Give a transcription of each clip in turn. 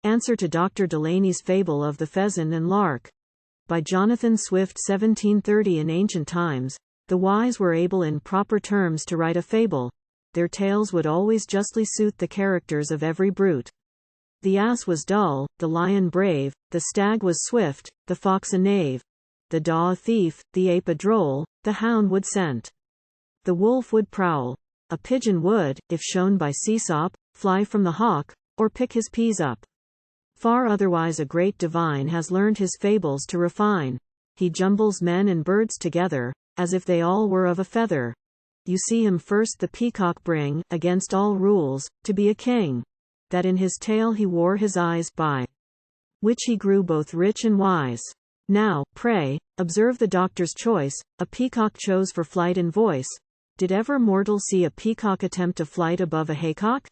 Answer to Dr. Delaney's Fable of the Pheasant and Lark. By Jonathan Swift 1730. In ancient times, the wise were able in proper terms to write a fable. Their tales would always justly suit the characters of every brute. The ass was dull, the lion brave, the stag was swift, the fox a knave, the daw a thief, the ape a droll, the hound would scent, the wolf would prowl, a pigeon would, if shown by Ćsop, fly from the hawk, or pick his peas up. Far otherwise a great divine has learned his fables to refine. He jumbles men and birds together, as if they all were of a feather. You see him first the peacock bring, against all rules, to be a king, that in his tail he wore his eyes, by which he grew both rich and wise. Now, pray, observe the doctor's choice. A peacock chose for flight and voice. Did ever mortal see a peacock attempt a flight above a haycock?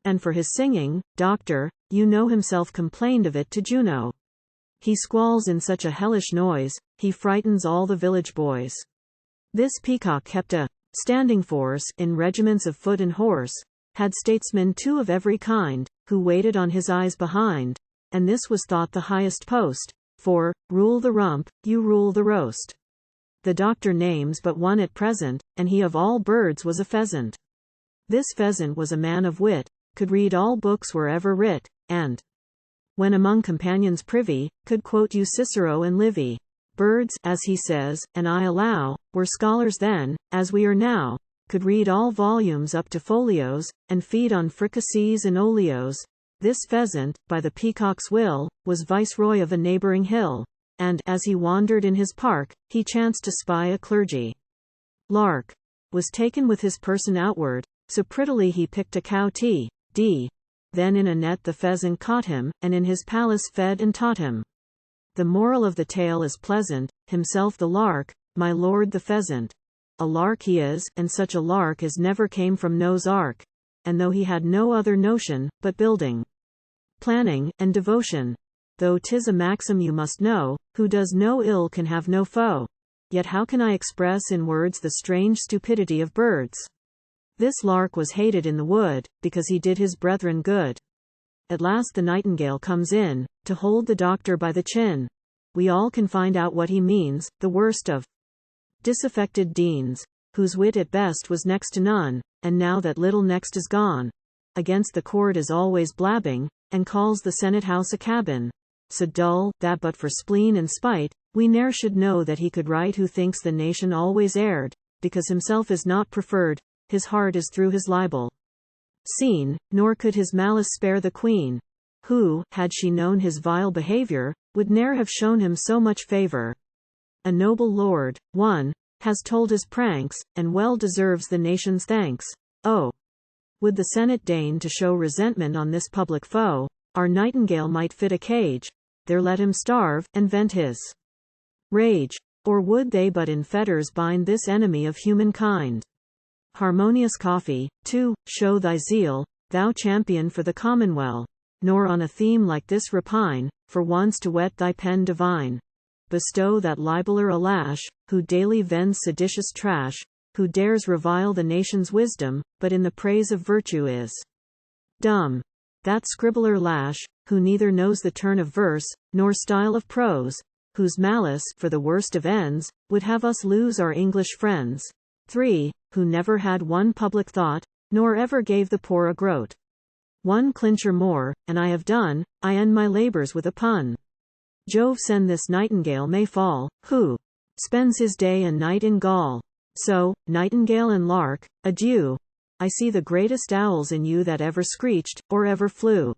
And for his singing, doctor, you know himself complained of it to Juno. He squalls in such a hellish noise, he frightens all the village boys. This peacock kept a standing force in regiments of foot and horse, had statesmen too of every kind, who waited on his eyes behind, and this was thought the highest post, for, rule the rump, you rule the roast. The doctor names but one at present, and he of all birds was a pheasant. This pheasant was a man of wit, could read all books wherever writ, and, when among companions privy, could quote you Cicero and Livy. Birds, as he says, and I allow, were scholars then, as we are now, could read all volumes up to folios, and feed on fricassees and oleos. This pheasant, by the peacock's will, was viceroy of a neighboring hill, and, as he wandered in his park, he chanced to spy a clergy lark, was taken with his person outward, so prettily he picked a cow t.d. Then in a net the pheasant caught him, and in his palace fed and taught him. The moral of the tale is pleasant, himself the lark, my lord the pheasant. A lark he is, and such a lark as never came from Noah's ark, and though he had no other notion, but building, planning, and devotion, though 'tis a maxim you must know, who does no ill can have no foe, yet how can I express in words the strange stupidity of birds? This lark was hated in the wood, because he did his brethren good. At last the nightingale comes in, to hold the doctor by the chin. We all can find out what he means, the worst of disaffected deans, whose wit at best was next to none, and now that little next is gone, against the court is always blabbing, and calls the senate house a cabin, so dull, that but for spleen and spite, we ne'er should know that he could write who thinks the nation always erred, because himself is not preferred, his heart is through his libel seen, nor could his malice spare the queen, who, had she known his vile behavior, would ne'er have shown him so much favor. A noble lord, one, has told his pranks, and well deserves the nation's thanks. Oh, would the senate deign to show resentment on this public foe, our nightingale might fit a cage, there let him starve, and vent his rage, or would they but in fetters bind this enemy of humankind? Harmonious coffee, 2, show thy zeal, thou champion for the commonweal, nor on a theme like this repine, for once to wet thy pen divine. Bestow that libeller a lash, who daily vends seditious trash, who dares revile the nation's wisdom, but in the praise of virtue is dumb. That scribbler lash, who neither knows the turn of verse, nor style of prose, whose malice, for the worst of ends, would have us lose our English friends. 3, who never had one public thought, nor ever gave the poor a groat. One clincher more, and I have done, I end my labors with a pun. Jove send this nightingale may fall, who spends his day and night in Gaul. So, nightingale and lark, adieu. I see the greatest owls in you that ever screeched, or ever flew.